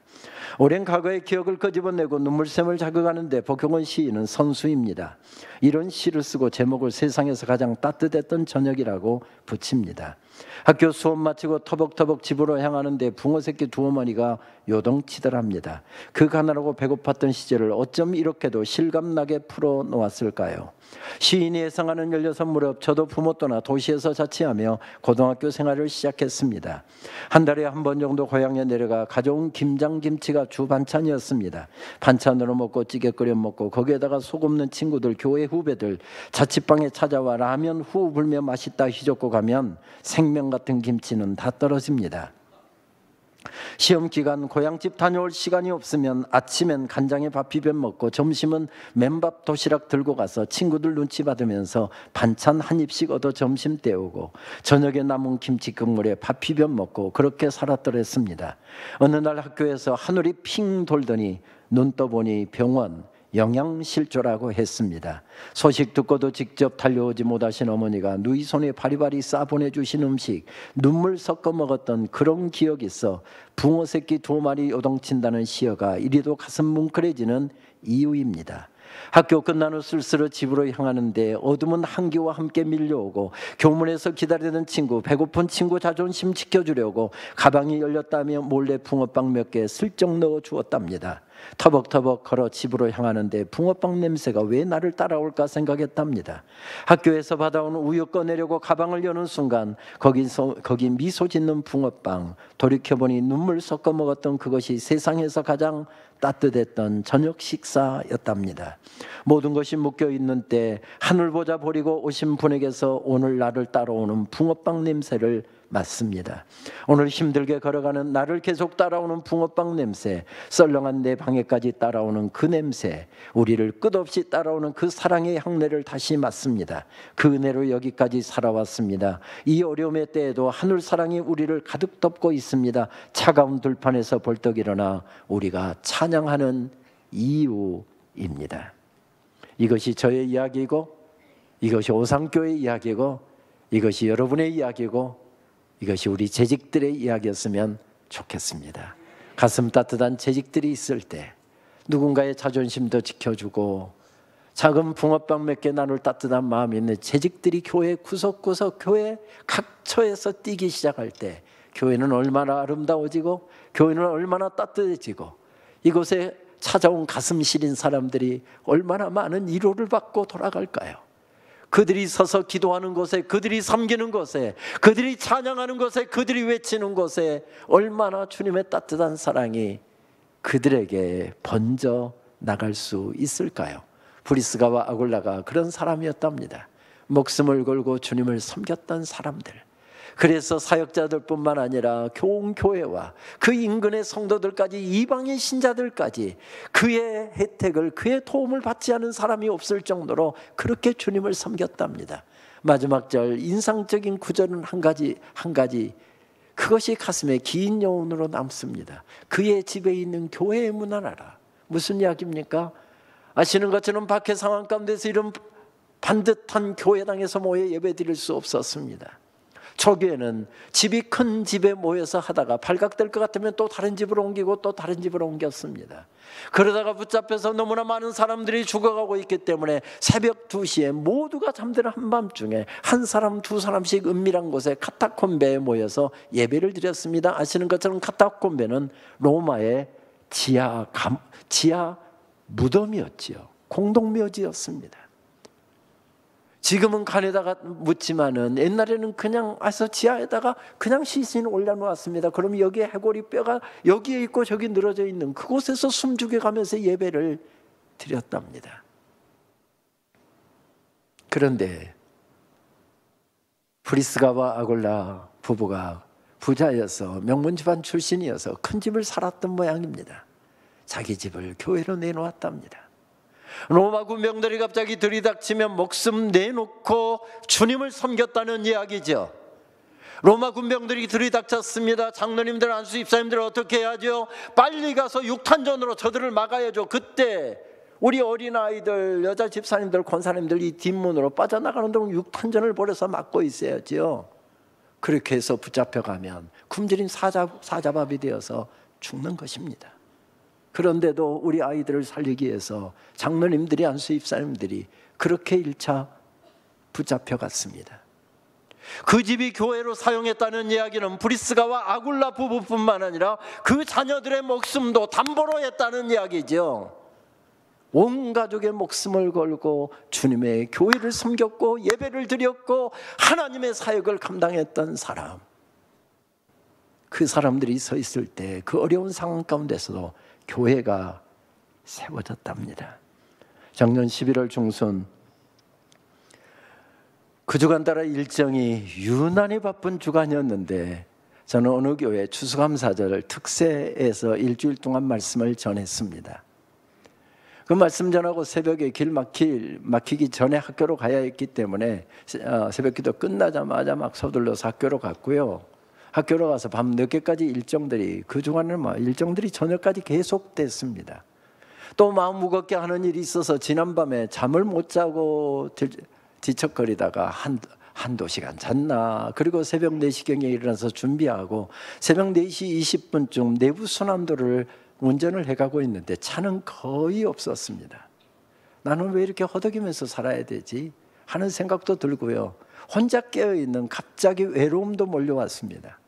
오랜 과거의 기억을 끄집어내고 눈물샘을 자극하는데 복효곤 시인은 선수입니다. 이런 시를 쓰고 제목을 세상에서 가장 따뜻했던 저녁이라고 붙입니다. 학교 수업 마치고 터벅터벅 집으로 향하는데 붕어 새끼 2마리가 요동치더랍니다. 그 가난하고 배고팠던 시절을 어쩜 이렇게도 실감나게 풀어놓았을까요? 시인이 예상하는 16 무렵 저도 부모 떠나 도시에서 자취하며 고등학교 생활을 시작했습니다. 한 달에 한 번 정도 고향에 내려가 가져온 김장김치가 주 반찬이었습니다. 반찬으로 먹고 찌개 끓여 먹고 거기에다가 속 없는 친구들, 교회 후배들 자취방에 찾아와 라면 후 불며 맛있다 휘젓고 가면 생명 같은 김치는 다 떨어집니다. 시험 기간 고향집 다녀올 시간이 없으면 아침엔 간장에 밥 비벼 먹고 점심은 맨밥 도시락 들고 가서 친구들 눈치 받으면서 반찬 한 입씩 얻어 점심 때우고 저녁에 남은 김치 국물에 밥 비벼 먹고 그렇게 살았더랬습니다. 어느 날 학교에서 하늘이 핑 돌더니 눈 떠보니 병원 영양실조라고 했습니다. 소식 듣고도 직접 달려오지 못하신 어머니가 누이 손에 바리바리 싸 보내주신 음식, 눈물 섞어 먹었던 그런 기억이 있어 붕어 새끼 2마리 요동친다는 시어가 이리도 가슴 뭉클해지는 이유입니다. 학교 끝난 후 쓸쓸히 집으로 향하는데 어둠은 한기와 함께 밀려오고 교문에서 기다리던 친구, 배고픈 친구 자존심 지켜주려고 가방이 열렸다며 몰래 붕어빵 몇 개 슬쩍 넣어 주었답니다. 터벅터벅 걸어 집으로 향하는데 붕어빵 냄새가 왜 나를 따라올까 생각했답니다. 학교에서 받아온 우유 꺼내려고 가방을 여는 순간 거기 미소 짓는 붕어빵, 돌이켜보니 눈물 섞어 먹었던 그것이 세상에서 가장 따뜻했던 저녁 식사였답니다. 모든 것이 묶여있는 때 하늘 보자 버리고 오신 분에게서 오늘 나를 따라오는 붕어빵 냄새를 맡습니다. 오늘 힘들게 걸어가는 나를 계속 따라오는 붕어빵 냄새, 썰렁한 내 방에까지 따라오는 그 냄새, 우리를 끝없이 따라오는 그 사랑의 향내를 다시 맡습니다. 그 은혜로 여기까지 살아왔습니다. 이 어려움의 때에도 하늘 사랑이 우리를 가득 덮고 있습니다. 차가운 들판에서 벌떡 일어나 우리가 찬양하는 이유입니다. 이것이 저의 이야기고, 이것이 오상교의 이야기고, 이것이 여러분의 이야기고, 이것이 우리 재직들의 이야기였으면 좋겠습니다. 가슴 따뜻한 재직들이 있을 때 누군가의 자존심도 지켜주고 작은 붕어빵 몇 개 나눌 따뜻한 마음이 있는 재직들이 교회 구석구석 교회 각처에서 뛰기 시작할 때 교회는 얼마나 아름다워지고 교회는 얼마나 따뜻해지고 이곳에 찾아온 가슴 시린 사람들이 얼마나 많은 위로를 받고 돌아갈까요? 그들이 서서 기도하는 곳에, 그들이 섬기는 곳에, 그들이 찬양하는 곳에, 그들이 외치는 곳에 얼마나 주님의 따뜻한 사랑이 그들에게 번져 나갈 수 있을까요? 브리스가와 아굴라가 그런 사람이었답니다. 목숨을 걸고 주님을 섬겼던 사람들. 그래서 사역자들뿐만 아니라 교회와 그 인근의 성도들까지, 이방의 신자들까지 그의 혜택을, 그의 도움을 받지 않은 사람이 없을 정도로 그렇게 주님을 섬겼답니다. 마지막 절 인상적인 구절은 한 가지 그것이 가슴에 긴 여운으로 남습니다. 그의 집에 있는 교회의 문 하나라. 무슨 이야기입니까? 아시는 것처럼 박해 상황 가운데서 이런 반듯한 교회당에서 모여 예배드릴 수 없었습니다. 초기에는 집이 큰 집에 모여서 하다가 발각될 것 같으면 또 다른 집으로 옮기고 또 다른 집으로 옮겼습니다. 그러다가 붙잡혀서 너무나 많은 사람들이 죽어가고 있기 때문에 새벽 2시에 모두가 잠드는 한밤중에 한 사람 두 사람씩 은밀한 곳에 카타콤베에 모여서 예배를 드렸습니다. 아시는 것처럼 카타콤베는 로마의 지하 무덤이었지요. 공동묘지였습니다. 지금은 간에다가 묻지만은 옛날에는 그냥 와서 지하에다가 그냥 시신을 올려놓았습니다. 그럼 여기에 해골이 뼈가 여기에 있고 저기 늘어져 있는 그곳에서 숨죽여 가면서 예배를 드렸답니다. 그런데 브리스가와 아굴라 부부가 부자여서 명문 집안 출신이어서 큰 집을 살았던 모양입니다. 자기 집을 교회로 내놓았답니다. 로마 군병들이 갑자기 들이닥치면 목숨 내놓고 주님을 섬겼다는 이야기죠. 로마 군병들이 들이닥쳤습니다. 장로님들, 안수 집사님들 어떻게 해야죠? 빨리 가서 육탄전으로 저들을 막아야죠. 그때 우리 어린아이들, 여자 집사님들, 권사님들 이 뒷문으로 빠져나가는 동안 육탄전을 벌여서 막고 있어야죠. 그렇게 해서 붙잡혀가면 굶주린 사자밥이 되어서 죽는 것입니다. 그런데도 우리 아이들을 살리기 위해서 장로님들이, 안수 집사님들이 그렇게 1차 붙잡혀갔습니다. 그 집이 교회로 사용했다는 이야기는 브리스가와 아굴라 부부뿐만 아니라 그 자녀들의 목숨도 담보로 했다는 이야기죠. 온 가족의 목숨을 걸고 주님의 교회를 섬겼고 예배를 드렸고 하나님의 사역을 감당했던 사람, 그 사람들이 서 있을 때 그 어려운 상황 가운데서도 교회가 세워졌답니다. 작년 11월 중순 그 주간 따라 일정이 유난히 바쁜 주간이었는데 저는 어느 교회 추수감사절 특세에서 일주일 동안 말씀을 전했습니다. 그 말씀 전하고 새벽에 길 막히기 전에 학교로 가야 했기 때문에 새벽기도 끝나자마자 막 서둘러서 학교로 갔고요. 학교로 가서 밤 늦게까지 일정들이, 그중에는 일정들이 저녁까지 계속됐습니다. 또 마음 무겁게 하는 일이 있어서 지난밤에 잠을 못 자고 뒤척거리다가 한두 시간 잤나. 그리고 새벽 4시경에 일어나서 준비하고 새벽 4시 20분쯤 내부 순환도를 운전을 해가고 있는데 차는 거의 없었습니다. 나는 왜 이렇게 허덕이면서 살아야 되지 하는 생각도 들고요. 혼자 깨어있는 갑자기 외로움도 몰려왔습니다.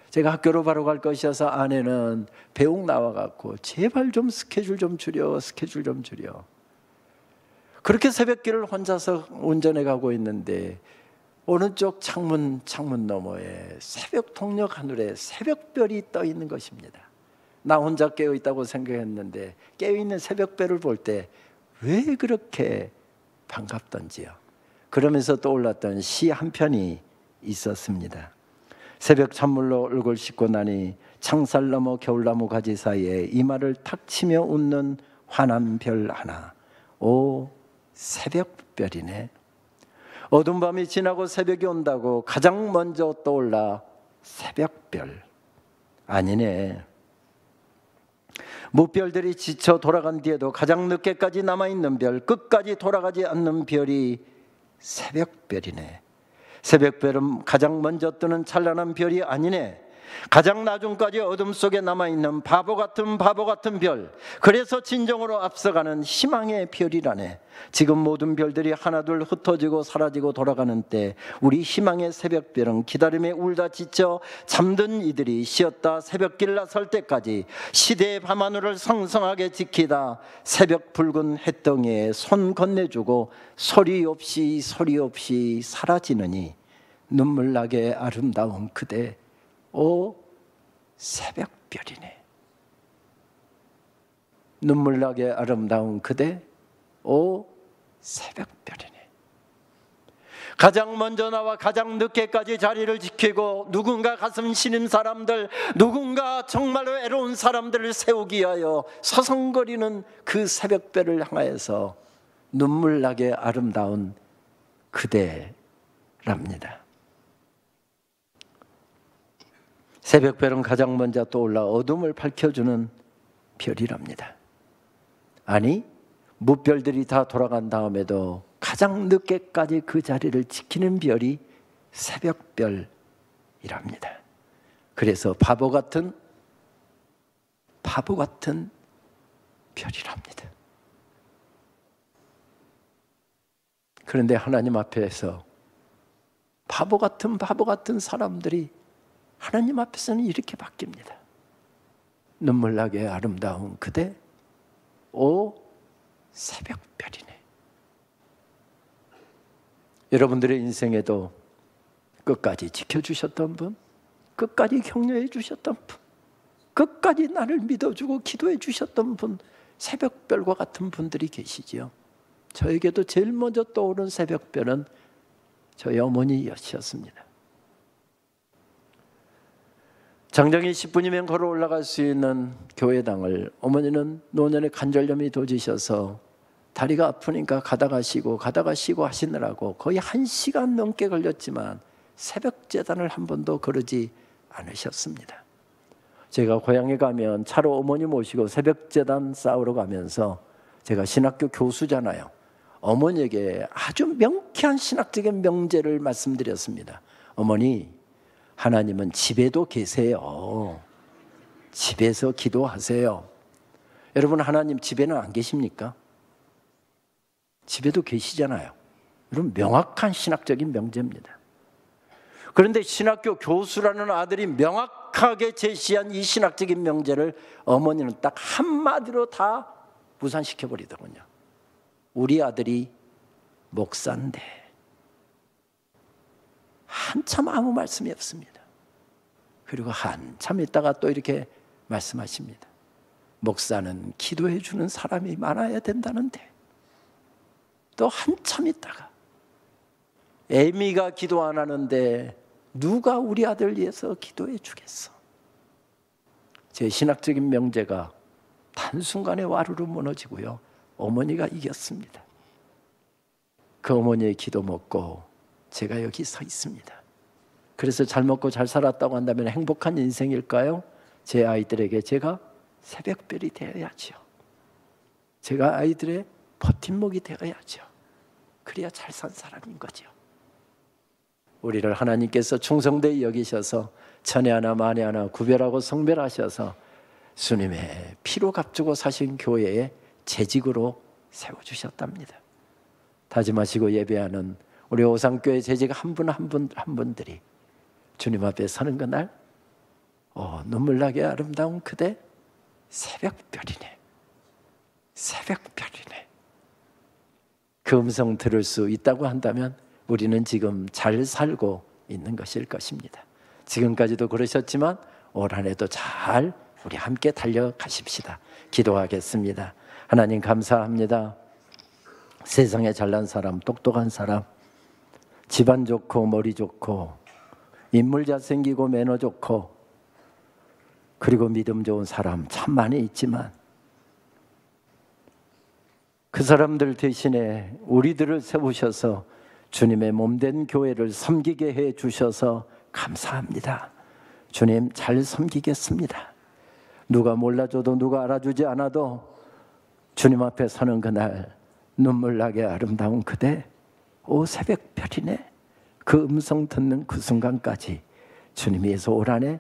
제가 학교로 바로 갈 것이어서 아내는 배웅 나와갖고 제발 좀 스케줄 좀 줄여. 그렇게 새벽길을 혼자서 운전해 가고 있는데 오른쪽 창문 너머에 새벽 동력 하늘에 새벽별이 떠 있는 것입니다. 나 혼자 깨어있다고 생각했는데 깨어있는 새벽별을 볼 때 왜 그렇게 반갑던지요. 그러면서 떠올랐던 시 한 편이 있었습니다. 새벽 찬물로 얼굴 씻고 나니 창살 너머 겨울나무 가지 사이에 이마를 탁 치며 웃는 환한 별 하나. 오, 새벽별이네. 어두운 밤이 지나고 새벽이 온다고 가장 먼저 떠올라 새벽별. 아니네. 무별들이 지쳐 돌아간 뒤에도 가장 늦게까지 남아있는 별, 끝까지 돌아가지 않는 별이 새벽별이네. 새벽별은 가장 먼저 뜨는 찬란한 별이 아니네. 가장 나중까지 어둠 속에 남아있는 바보 같은 별, 그래서 진정으로 앞서가는 희망의 별이라네. 지금 모든 별들이 하나둘 흩어지고 사라지고 돌아가는 때 우리 희망의 새벽별은 기다림에 울다 지쳐 잠든 이들이 쉬었다 새벽길 나설 때까지 시대의 밤하늘을 성성하게 지키다 새벽 붉은 햇덩이에 손 건네주고 소리 없이 사라지느니 눈물 나게 아름다운 그대, 오 새벽별이네. 눈물 나게 아름다운 그대, 오 새벽별이네. 가장 먼저 나와 가장 늦게까지 자리를 지키고 누군가 가슴 시린 사람들, 누군가 정말로 외로운 사람들을 세우기 위하여 서성거리는 그 새벽별을 향하여서 눈물 나게 아름다운 그대랍니다. 새벽별은 가장 먼저 떠올라 어둠을 밝혀주는 별이랍니다. 아니, 무별들이 다 돌아간 다음에도 가장 늦게까지 그 자리를 지키는 별이 새벽별이랍니다. 그래서 바보 같은 별이랍니다. 그런데 하나님 앞에서 바보 같은 사람들이 하나님 앞에서는 이렇게 바뀝니다. 눈물 나게 아름다운 그대, 오 새벽별이네. 여러분들의 인생에도 끝까지 지켜주셨던 분, 끝까지 격려해 주셨던 분, 끝까지 나를 믿어주고 기도해 주셨던 분, 새벽별과 같은 분들이 계시지요. 저에게도 제일 먼저 떠오른 새벽별은 저희 어머니였습니다. 장정이 10분이면 걸어 올라갈 수 있는 교회당을 어머니는 노년에 관절염이 도지셔서 다리가 아프니까 가다가 쉬고 하시느라고 거의 1시간 넘게 걸렸지만 새벽 제단을 한 번도 거르지 않으셨습니다. 제가 고향에 가면 차로 어머니 모시고 새벽 제단 싸우러 가면서, 제가 신학교 교수잖아요. 어머니에게 아주 명쾌한 신학적인 명제를 말씀드렸습니다. 어머니, 하나님은 집에도 계세요. 집에서 기도하세요. 여러분, 하나님 집에는 안 계십니까? 집에도 계시잖아요. 여러분, 명확한 신학적인 명제입니다. 그런데 신학교 교수라는 아들이 명확하게 제시한 이 신학적인 명제를 어머니는 딱 한마디로 다 무산시켜버리더군요. 우리 아들이 목사인데. 한참 아무 말씀이 없습니다. 그리고 한참 있다가 또 이렇게 말씀하십니다. 목사는 기도해 주는 사람이 많아야 된다는데. 또 한참 있다가 애미가 기도 안 하는데 누가 우리 아들 위해서 기도해 주겠어? 제 신학적인 명제가 단순간에 와르르 무너지고요. 어머니가 이겼습니다. 그 어머니의 기도 먹고 제가 여기 서 있습니다. 그래서 잘 먹고 잘 살았다고 한다면 행복한 인생일까요? 제 아이들에게 제가 새벽별이 되어야죠. 제가 아이들의 버팀목이 되어야죠. 그래야 잘 산 사람인 거죠. 우리를 하나님께서 충성되이 여기셔서 천에 하나 만에 하나 구별하고 성별하셔서 주님의 피로 값주고 사신 교회에 재직으로 세워주셨답니다. 다짐하시고 예배하는 우리 오상교회 재직 한 분 한 분들이 주님 앞에 서는 그날 눈물 나게 아름다운 그대 새벽별이네. 새벽별이네. 그 음성 들을 수 있다고 한다면 우리는 지금 잘 살고 있는 것일 것입니다. 지금까지도 그러셨지만 올 한 해도 잘 우리 함께 달려가십시다. 기도하겠습니다. 하나님 감사합니다. 세상에 잘난 사람, 똑똑한 사람, 집안 좋고 머리 좋고 인물 잘생기고 매너 좋고 그리고 믿음 좋은 사람 참 많이 있지만 그 사람들 대신에 우리들을 세우셔서 주님의 몸된 교회를 섬기게 해 주셔서 감사합니다. 주님 잘 섬기겠습니다. 누가 몰라줘도 누가 알아주지 않아도 주님 앞에 서는 그날 눈물 나게 아름다운 그대 오 새벽별이네. 그 음성 듣는 그 순간까지 주님 위해서 올 한 해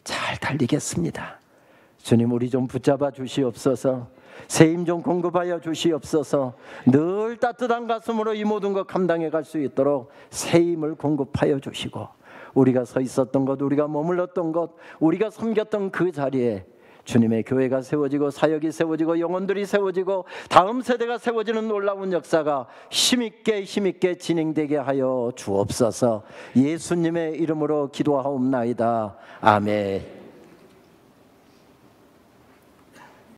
잘 달리겠습니다. 주님 우리 좀 붙잡아 주시옵소서. 새 힘 좀 공급하여 주시옵소서. 늘 따뜻한 가슴으로 이 모든 것 감당해 갈 수 있도록 새 힘을 공급하여 주시고 우리가 서 있었던 것, 우리가 머물렀던 것, 우리가 섬겼던 그 자리에 주님의 교회가 세워지고 사역이 세워지고 영혼들이 세워지고 다음 세대가 세워지는 놀라운 역사가 힘있게 진행되게 하여 주옵소서. 예수님의 이름으로 기도하옵나이다. 아멘.